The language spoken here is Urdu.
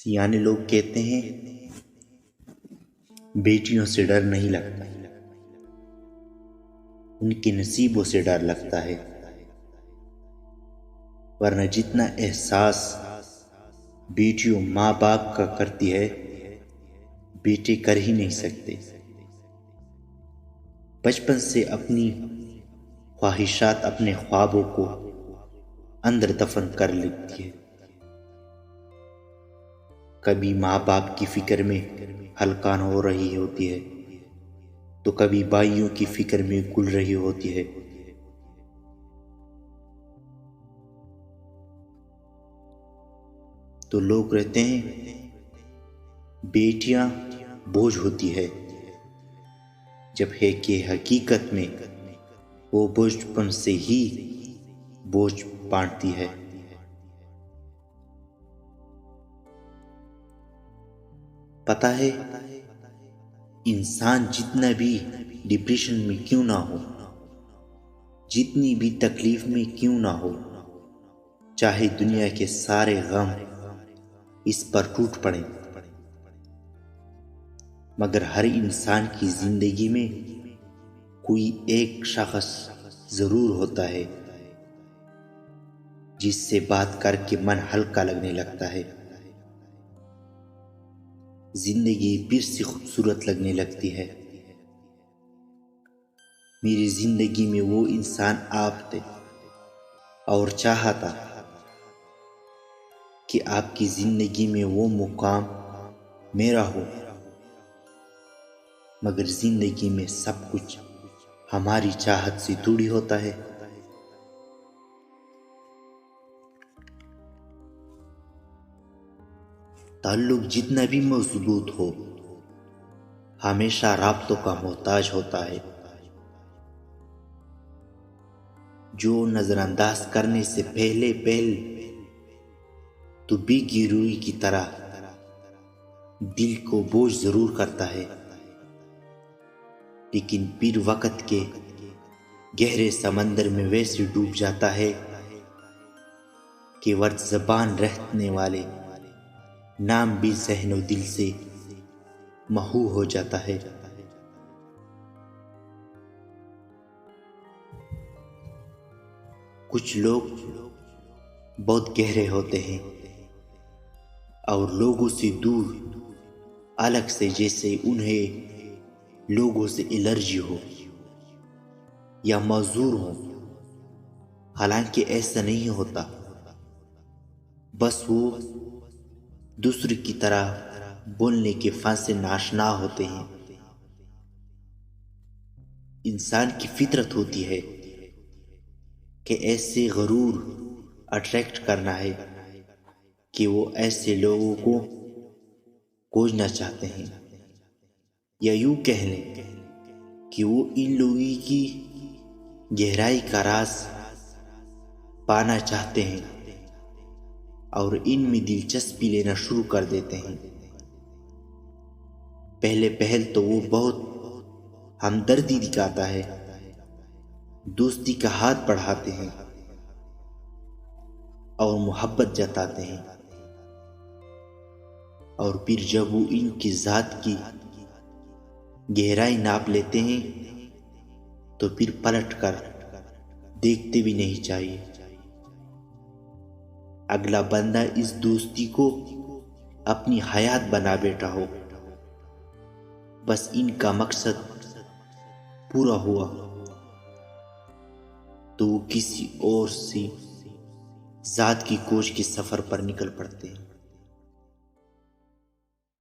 سیانے لوگ کہتے ہیں بیٹیوں سے ڈر نہیں لگتا، ان کے نصیبوں سے ڈر لگتا ہے، ورنہ جتنا احساس بیٹیوں ماں باپ کا کرتی ہے بیٹے کر ہی نہیں سکتے۔ بچپن سے اپنی خواہشات، اپنے خوابوں کو اندر دفن کر لیتی ہے۔ کبھی ماں باپ کی فکر میں ہلکان ہو رہی ہوتی ہے تو کبھی بھائیوں کی فکر میں گل رہی ہوتی ہے۔ تو لوگ کہتے ہیں بیٹیاں بوجھ ہوتی ہے، جب ہے کہ حقیقت میں وہ بچپن سے ہی بوجھ بانٹتی ہے۔ پتہ ہے انسان جتنا بھی ڈپریشن میں کیوں نہ ہو، جتنی بھی تکلیف میں کیوں نہ ہو، چاہے دنیا کے سارے غم اس پر ٹوٹ پڑیں، مگر ہر انسان کی زندگی میں کوئی ایک شخص ضرور ہوتا ہے جس سے بات کر کے من ہلکا لگنے لگتا ہے، زندگی پھر سے خوبصورت لگنے لگتی ہے۔ میری زندگی میں وہ انسان آپ تھے اور چاہتا کہ آپ کی زندگی میں وہ مقام میرا ہو، مگر زندگی میں سب کچھ ہماری چاہت سے تھوڑی ہوتا ہے۔ تعلق جتنا بھی مضبوط ہو ہمیشہ رابطوں کا محتاج ہوتا ہے، جو نظر انداز کرنے سے پہلے تو بھیگی روئی کی طرح دل کو بوجھ ضرور کرتا ہے، لیکن پھر وقت کے گہرے سمندر میں ویسے ڈوب جاتا ہے کہ ورد زبان رہنے والے نام بھی ذہن و دل سے محو ہو جاتا ہے۔ کچھ لوگ بہت گہرے ہوتے ہیں اور لوگوں سے دور، الگ سے، جیسے انہیں لوگوں سے الرجی ہو یا معذور ہو، حالانکہ ایسا نہیں ہوتا، بس وہ دوسرے کی طرح بولنے کے فن سے ناشنا ہوتے ہیں۔ انسان کی فطرت ہوتی ہے کہ ایسے غرور اٹریکٹ کرنا ہے کہ وہ ایسے لوگوں کو کھوجنا چاہتے ہیں، یا یوں کہہ لیں کہ وہ ان لوگوں کی گہرائی کا راز پانا چاہتے ہیں اور ان میں دلچسپی لینا شروع کر دیتے ہیں۔ پہل تو وہ بہت ہمدردی دکھاتا ہے، دوستی کا ہاتھ بڑھاتے ہیں اور محبت جتاتے ہیں، اور پھر جب وہ ان کی ذات کی گہرائی ناپ لیتے ہیں تو پھر پلٹ کر دیکھتے بھی نہیں چاہیے۔ اگلا بندہ اس دوستی کو اپنی حیات بنا بیٹھا ہو، بس ان کا مقصد پورا ہوا تو وہ کسی اور سی ذات کی کھوج کے سفر پر نکل پڑتے ہیں۔